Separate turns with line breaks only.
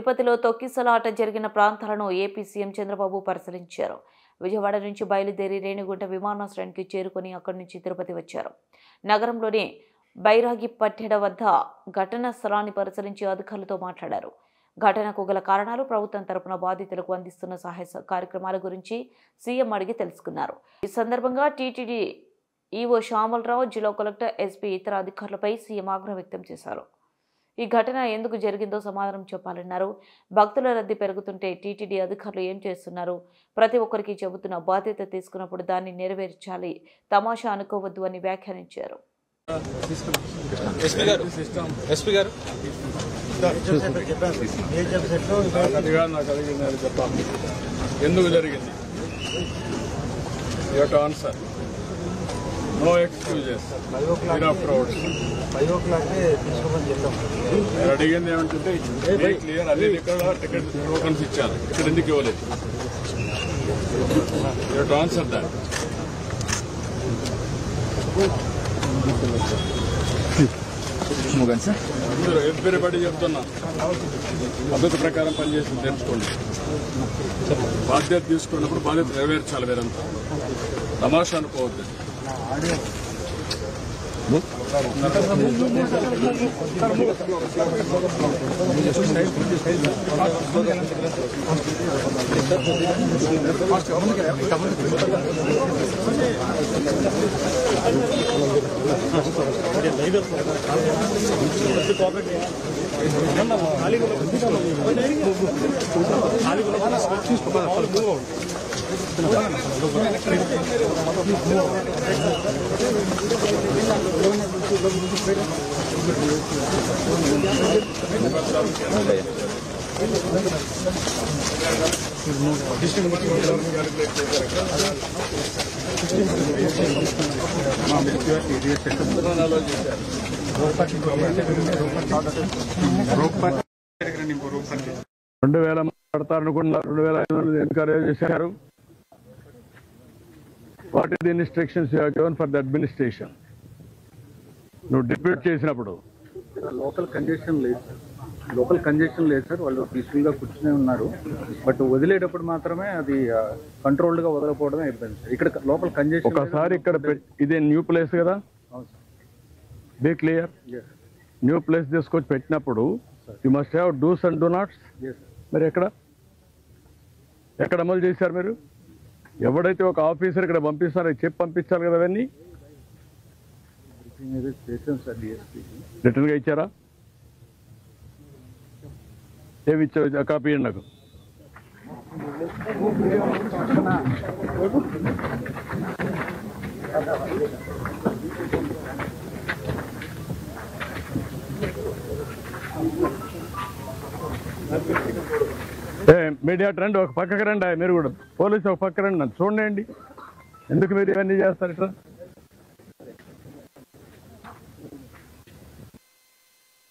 తిరుపతిలో తొక్కిసలాట జరిగిన ప్రాంతాలను ఏపీ సీఎం చంద్రబాబు పరిశీలించారు. విజయవాడ నుంచి బయలుదేరి రేణిగుంట విమానాశ్రయానికి చేరుకుని అక్కడి నుంచి తిరుపతి వచ్చారు. నగరంలోని బైరాగిపట్టెడ వద్ద ఘటనా స్థలాన్ని పరిశీలించి అధికారులతో మాట్లాడారు. ఘటనకు గల కారణాలు, ప్రభుత్వం తరపున బాధితులకు అందిస్తున్న సహాయ కార్యక్రమాల గురించి సీఎం అడిగి తెలుసుకున్నారు. ఈ సందర్భంగా టీటీడీ ఈవో శ్యామలరావు, జిల్లా కలెక్టర్, ఎస్పీ, ఇతర అధికారులపై సీఎం ఆగ్రహం వ్యక్తం చేశారు. ఈ ఘటన ఎందుకు జరిగిందో సమాధానం చెప్పాలన్నారు. భక్తుల రద్దీ పెరుగుతుంటే టీటీడీ అధికారులు ఏం చేస్తున్నారు? ప్రతి ఒక్కరికి చెబుతున్న బాధ్యత తీసుకున్నప్పుడు దాన్ని నెరవేర్చాలి, తమాషా అనుకోవద్దు అని వ్యాఖ్యానించారు.
ఎందుకు జరిగింది? No excuses. నేను అడిగింది ఏమంటే క్లియర్, అన్ని ఇక్కడ టికెట్ టోకన్స్ ఇచ్చారు, ఇక్కడ ఎందుకు ఇవ్వలేదు? Answer that. ఎవ్రీబడి చెప్తున్నా, పద్ధతి ప్రకారం పనిచేసి తెలుసుకోండి. బాధ్యత తీసుకున్నప్పుడు బాధ్యత నెరవేర్చాలి. వేరంతా తమాషా అనుకోవద్దు. మాట్లాడతారనుకున్నా 2,500 ఎన్కరేజ్ చేశారు. What is the instructions you have given for the administration? నువ్వు డిప్యూట్ చేసినప్పుడు
లోకల్ కంజెషన్ లేదు సార్. వాళ్ళు పీస్ఫుల్ గా కూర్చునే ఉన్నారు. బట్ వదిలేటప్పుడు మాత్రమే అది కంట్రోల్డ్ గా వదలకపోవడమే ఇబ్బంది సార్. ఇక్కడ లోకల్ కంజెషన్
ఒకసారి ఇక్కడ ఇదే న్యూ ప్లేస్ కదా, బీ క్లియర్. న్యూ ప్లేస్ తీసుకొచ్చి పెట్టినప్పుడు you must have dos and do nots. మరి ఎక్కడ అమలు చేశారు మీరు? ఎవడైతే ఒక ఆఫీసర్ ఇక్కడ పంపిస్తారో చెప్పి పంపించాలి కదా. అవన్నీ రిటర్న్ గా ఇచ్చారా? ఏమి ఇచ్చారు? కాపీ ఇవ్వండి నాకు. మీడియా రండి, ఒక పక్కకి రండి. మీరు కూడా పోలీసు ఒక పక్క రండి, చూడండి. ఎందుకు మీరు ఇవన్నీ చేస్తారు ఇట్లా?